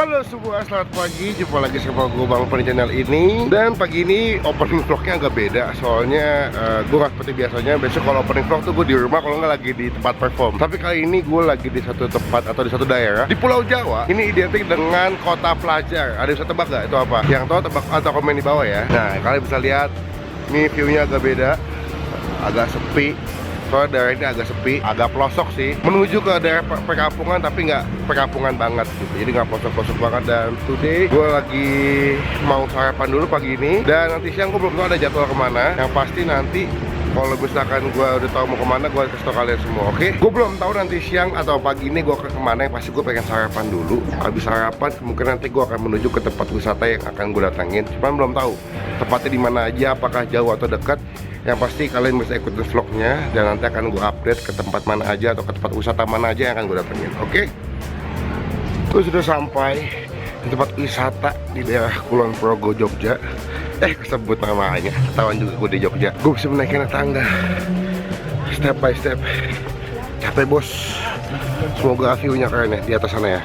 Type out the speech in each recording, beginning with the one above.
Halo semua, selamat pagi. Jumpa lagi sama gue Bang Pen di channel ini. Dan pagi ini opening vlognya agak beda. Soalnya gue gak seperti biasanya. Besok kalau opening vlog tuh gue di rumah, kalau nggak lagi di tempat perform. Tapi kali ini gue lagi di satu tempat atau di satu daerah di Pulau Jawa. Ini identik dengan kota pelajar. Ada yang bisa tebak gak itu apa? Yang tahu tebak atau komen di bawah ya. Nah kalian bisa lihat, ini view-nya agak beda, agak sepi. Soalnya daerah ini agak sepi, agak pelosok sih, menuju ke daerah perkampungan tapi nggak perkampungan banget gitu, jadi nggak pelosok-pelosok banget. Dan today gue lagi mau sarapan dulu pagi ini, dan nanti siang gue belum tahu ada jadwal kemana. Yang pasti nanti kalau misalkan gue udah tahu mau kemana, gue kasih tau kalian semua, oke? Gue belum tahu nanti siang atau pagi ini gue kemana. Yang pasti gue pengen sarapan dulu. Habis sarapan kemungkinan nanti gue akan menuju ke tempat wisata yang akan gue datangin. Cuman belum tahu tempatnya di mana aja, apakah jauh atau dekat. Yang pasti kalian bisa ikutin vlognya, dan nanti akan gue update ke tempat mana aja atau ke tempat wisata mana aja yang akan gue datengin, oke? Gue sudah sampai di tempat wisata di daerah Kulon Progo, Jogja. Kesebut namanya, ketahuan juga gue di Jogja. Gue bisa menaikkan tangga step by step. Capek bos. Semoga view-nya keren ya di atas sana ya.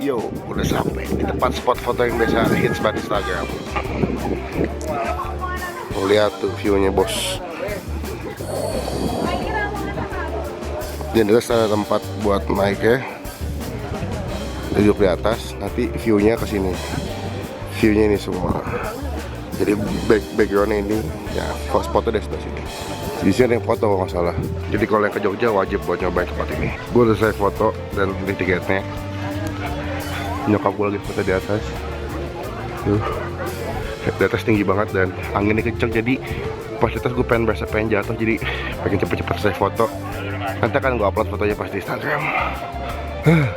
Yo, udah sampai di tempat spot foto yang biasa hits banget Instagram. Lihat tuh view-nya bos. Dan terus ada tempat buat naik ya. Duduk di atas, nanti view-nya ke sini. View-nya ini semua. Jadi background-nya ini ya, spotnya dari sebelah sini. Di sini ada yang foto kalau nggak salah. Jadi kalau yang ke Jogja wajib buat nyobain tempat ini. Gue udah selesai foto dan beli tiketnya. Nyokap gue lagi foto di atas. Tuh, di atas tinggi banget dan anginnya kenceng, jadi pas di atas gue pengen jatuh, jadi pengen cepet-cepet selesai foto. Nanti akan gue upload fotonya pas di Instagram.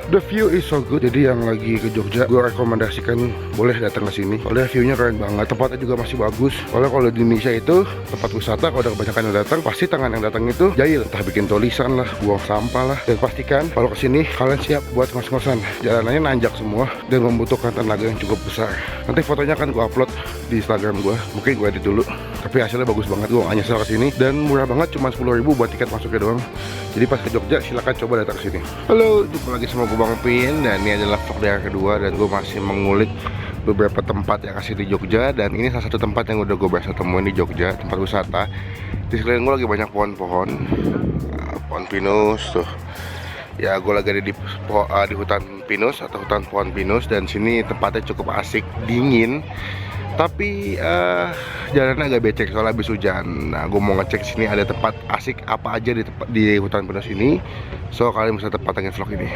The view is so good. Jadi yang lagi ke Jogja, gue rekomendasikan boleh datang ke sini. Soalnya view-nya keren banget, tempatnya juga masih bagus. Soalnya kalau di Indonesia itu tempat wisata, kalau udah kebanyakan yang datang, pasti tangan yang datang itu jahil, entah bikin tulisan lah, buang sampah lah. Dan pastikan kalau kesini kalian siap buat ngos-ngosan. Jalanannya nanjak semua dan membutuhkan tenaga yang cukup besar. Nanti fotonya akan gue upload di Instagram gue. Mungkin gue edit dulu, tapi hasilnya bagus banget. Gue gak nyesel kesini, dan murah banget, cuma 10.000 buat tiket masuknya doang. Jadi pas ke Jogja silahkan coba datang ke sini. Halo, jumpa lagi sama gue Bang Pin, dan ini adalah vlog daerah kedua, dan gue masih mengulik beberapa tempat yang asli di Jogja. Dan ini salah satu tempat yang udah gue berhasil temuin di Jogja, tempat wisata. Di sekeliling gue lagi banyak pohon-pohon, pohon pinus tuh. Ya gue lagi ada di hutan pinus atau hutan pohon pinus, dan sini tempatnya cukup asik, dingin. Tapi jalannya agak becek soalnya habis hujan. Nah, gue mau ngecek sini ada tempat asik apa aja di hutan pinus ini. So kalian bisa pantengin vlog ini.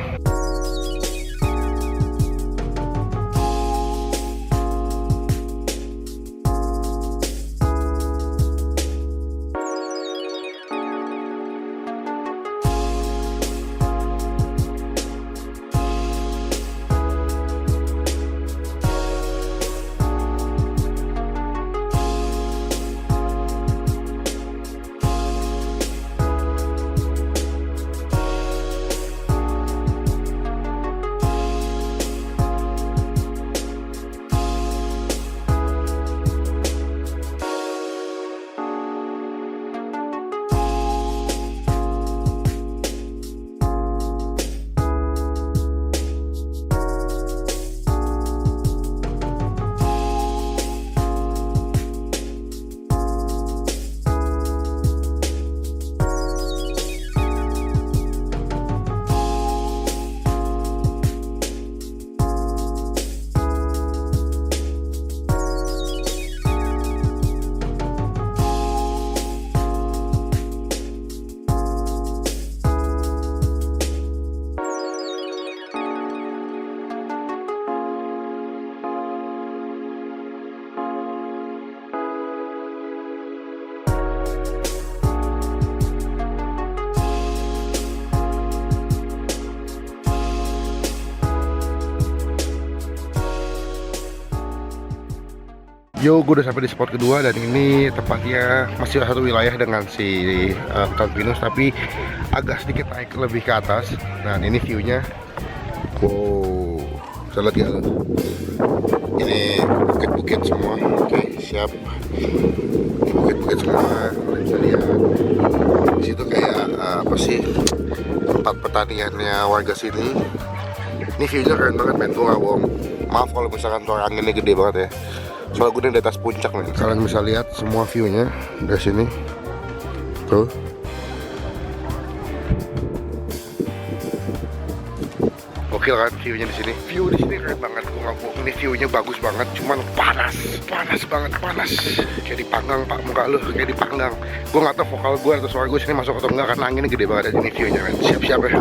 Yo, gue udah sampai di spot kedua dan ini tempatnya masih satu wilayah dengan si hutan pinus tapi agak sedikit naik lebih ke atas. Dan ini viewnya, wow, bisa lihat ya. Ini bukit-bukit semua. Oke, siap. Ini bukit-bukit semua, kalian bisa lihat. Di situ kayak apa sih, tempat pertaniannya warga sini. Ini viewnya keren banget, men, gue nggak bohong. Maaf kalau misalkan suara anginnya gede banget ya. Soalnya gue di atas puncak nih. Kalian bisa lihat semua viewnya dari sini. Tuh. Gokil kan viewnya di sini. View di sini keren banget. Gue nggak bohong. Ini viewnya bagus banget. Cuman panas banget, panas. Kayak dipanggang pak muka lu, kayak dipanggang. Gue nggak tahu vokal gue atau suara gue sini masuk atau enggak karena anginnya gede banget. Ini viewnya kan. Siap-siap ya.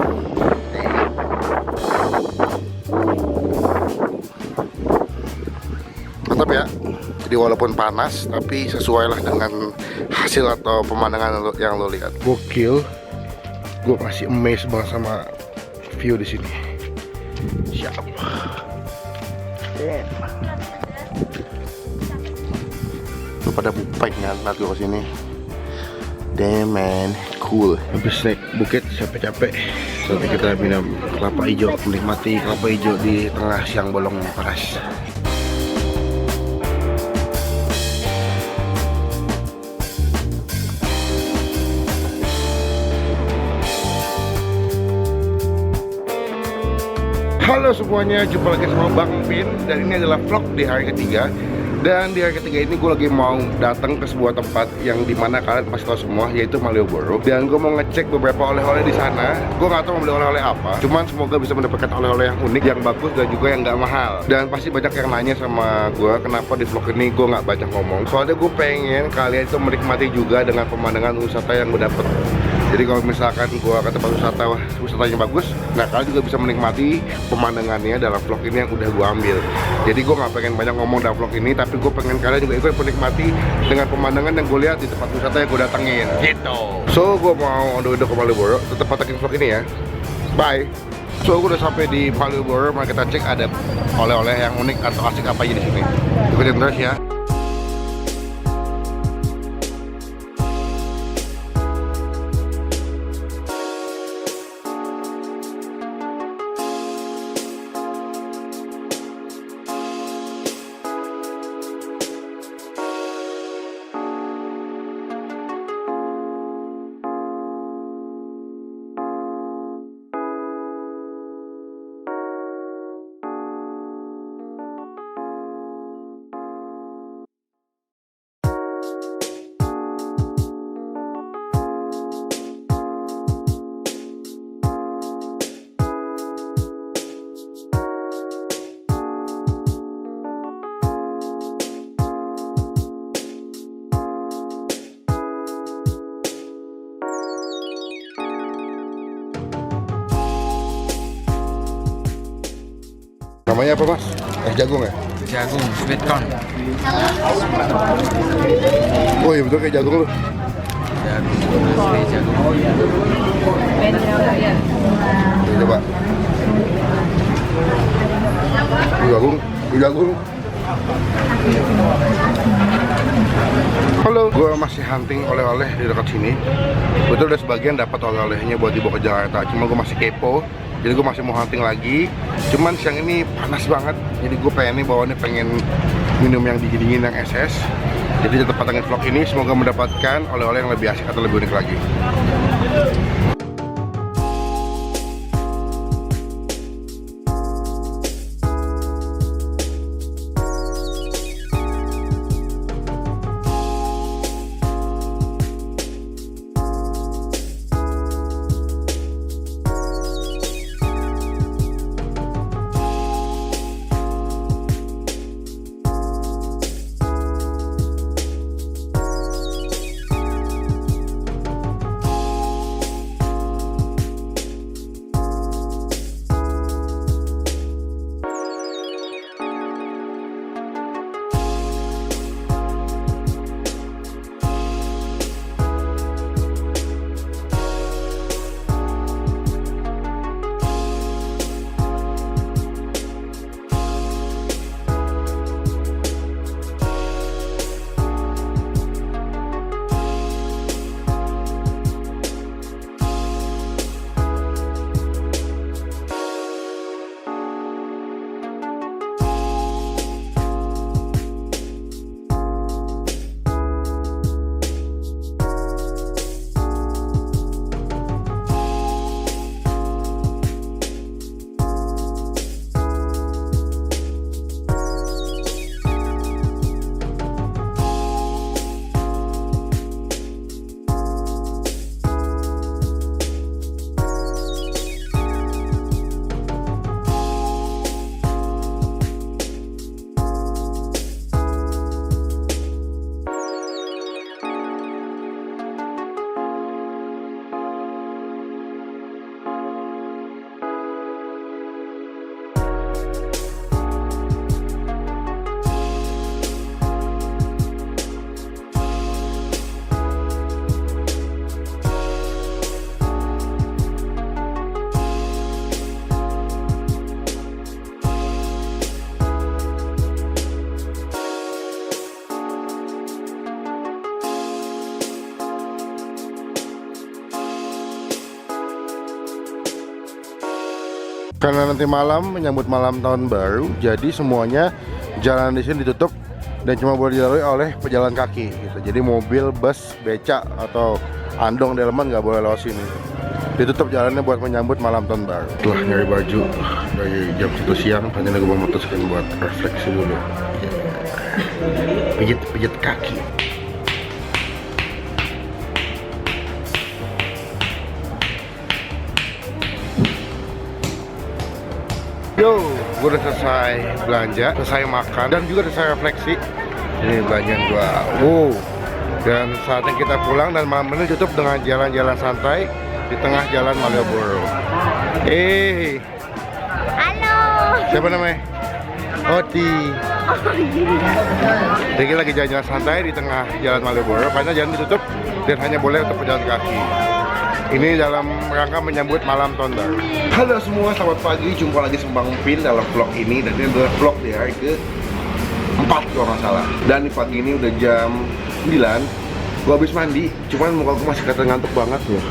Mantap ya. Jadi walaupun panas tapi sesuai lah dengan hasil atau pemandangan yang lo lihat. Gokil. Gue masih amazed banget sama view di sini. Siap. Lu pada bupeng kan lihat gue kesini. Damn man, cool. Habis naik bukit capek-capek. Saatnya kita minum kelapa hijau, menikmati kelapa hijau di tengah siang bolong yang panas. Halo semuanya, jumpa lagi sama Bang Bin. Dan ini adalah vlog di hari ketiga. Dan di hari ketiga ini gue lagi mau datang ke sebuah tempat yang dimana kalian pasti tahu semua, yaitu Malioboro. Dan gue mau ngecek beberapa oleh-oleh di sana. Gue nggak tahu mau beli oleh-oleh apa, cuman semoga bisa mendapatkan oleh-oleh yang unik, yang bagus, dan juga yang nggak mahal. Dan pasti banyak yang nanya sama gue kenapa di vlog ini gue nggak banyak ngomong. Soalnya gue pengen kalian itu menikmati juga dengan pemandangan wisata yang gue dapet. Jadi kalau misalkan gue ke tempat wisatanya bagus, nah kalian juga bisa menikmati pemandangannya dalam vlog ini yang udah gue ambil. Jadi gue nggak pengen banyak ngomong dalam vlog ini, tapi gue pengen kalian juga ikut menikmati dengan pemandangan yang gue lihat di tempat wisata yang gue datengin. Gitu. So gue mau on the way ke Malioboro, tetap pantengin vlog ini ya. Bye. So gue udah sampai di Malioboro, mari kita cek ada oleh-oleh yang unik atau asik apa aja di sini. Ikutin terus ya. Namanya apa mas? Jagung ya? Jagung, sweet corn. Oh iya betul kayak jagung lu. Jagung, asli jagung. Ini coba. Jagung. Halo, gue masih hunting oleh-oleh di dekat sini. Betul udah sebagian dapat oleh-olehnya buat dibawa ke Jakarta. Cuma gue masih kepo. Jadi gue masih mau hunting lagi. Cuman siang ini panas banget. Jadi gue pengen minum yang dingin yang es. Jadi tetap pantengin vlog ini. Semoga mendapatkan oleh-oleh yang lebih asik atau lebih unik lagi. Karena nanti malam menyambut malam tahun baru, jadi semuanya jalan di sini ditutup dan cuma boleh dilalui oleh pejalan kaki gitu. Jadi mobil, bus, becak atau andong delman nggak boleh lewat sini. Ditutup jalannya buat menyambut malam tahun baru. Setelah nyari baju dari jam 1 siang, hanya gue memutuskan buat refleksi dulu. Pijit kaki. Yo, gue udah selesai belanja, selesai makan, dan juga selesai refleksi. Ini belanjaan gua. Wow. Dan saatnya kita pulang dan malam ini tutup dengan jalan-jalan santai di tengah jalan Malioboro. Halo. Siapa namanya? Oti. Jadi lagi jalan-jalan santai di tengah jalan Malioboro, karena jalan ditutup dan hanya boleh untuk pejalan kaki. Ini dalam rangka menyambut malam tahun baru. Halo semua, selamat pagi. Jumpa lagi sama Bang Pin dalam vlog ini. Dan ini adalah vlog di hari ke-4 kalau nggak salah. Dan di pagi ini udah jam 9. Gua habis mandi, cuman muka aku masih kelihatan ngantuk banget loh.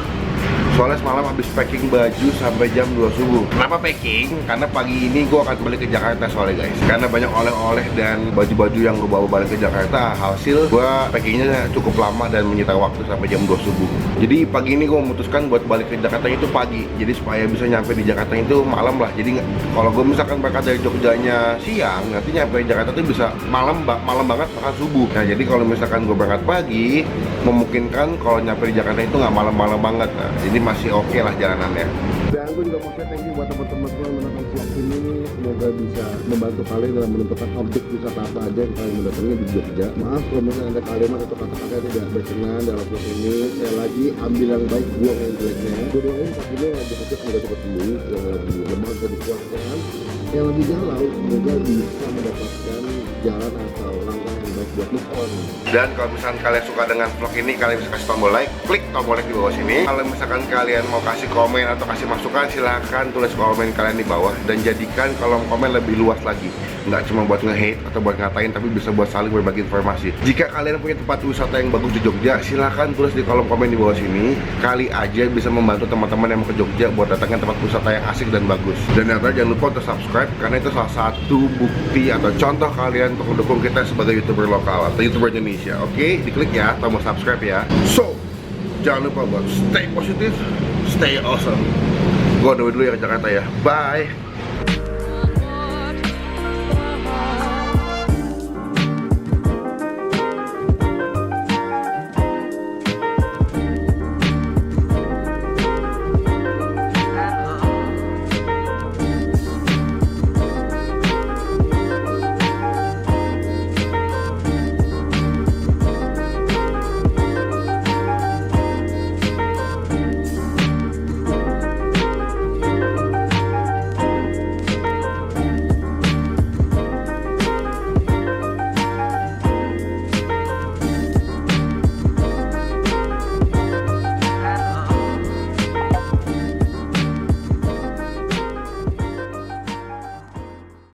Soalnya semalam habis packing baju sampai jam 2 subuh. Kenapa packing? Karena pagi ini gue akan balik ke Jakarta soalnya guys. Karena banyak oleh-oleh dan baju-baju yang gue bawa balik ke Jakarta. Hasil gue packingnya cukup lama dan menyita waktu sampai jam 2 subuh. Jadi pagi ini gue memutuskan buat balik ke Jakarta itu pagi. Jadi supaya bisa nyampe di Jakarta itu malam lah. Jadi kalau gue misalkan berangkat dari Jogjanya siang, nanti nyampe di Jakarta itu bisa malam banget bahkan subuh. Nah jadi kalau misalkan gue berangkat pagi, memungkinkan kalau nyampe di Jakarta itu nggak malam-malam banget. Nah, jadi masih oke lah jalanannya. Dan gue juga mau thank you buat teman-teman semua yang menonton vlog ini. Semoga bisa membantu kalian dalam menentukan objek wisata apa aja yang kalian mendatangi di Jogja. Maaf kalau misalnya ada kalimat atau kata-kata yang tidak berkenan dalam vlog ini. Saya lagi ambil yang baik, buang yang jeleknya. Gue doain pas ini lagi sakit semoga cepat sembuh, yang lagi lemah bisa dikuatkan, yang lagi galau semoga bisa mendapatkan jalan atau langkah yang baik buat move on. Dan kalau misalkan kalian suka dengan vlog ini, kalian bisa kasih tombol like, klik tombol like di bawah sini. Kalau misalkan kalian mau kasih komen atau kasih masukan, silahkan tulis komen kalian di bawah dan jadikan kolom komen lebih luas lagi. Nggak cuma buat nge-hate atau buat ngatain, tapi bisa buat saling berbagi informasi. Jika kalian punya tempat wisata yang bagus di Jogja, silahkan tulis di kolom komen di bawah sini. Kali aja bisa membantu teman-teman yang mau ke Jogja buat datangin tempat wisata yang asik dan bagus. Dan yang terakhir, jangan lupa untuk subscribe, karena itu salah satu bukti atau contoh kalian untuk mendukung kita sebagai YouTuber lokal atau YouTuber Indonesia. Oke, diklik ya tombol subscribe ya. So, jangan lupa buat stay positif, stay awesome. Gue dulu ya ke Jakarta ya. Bye.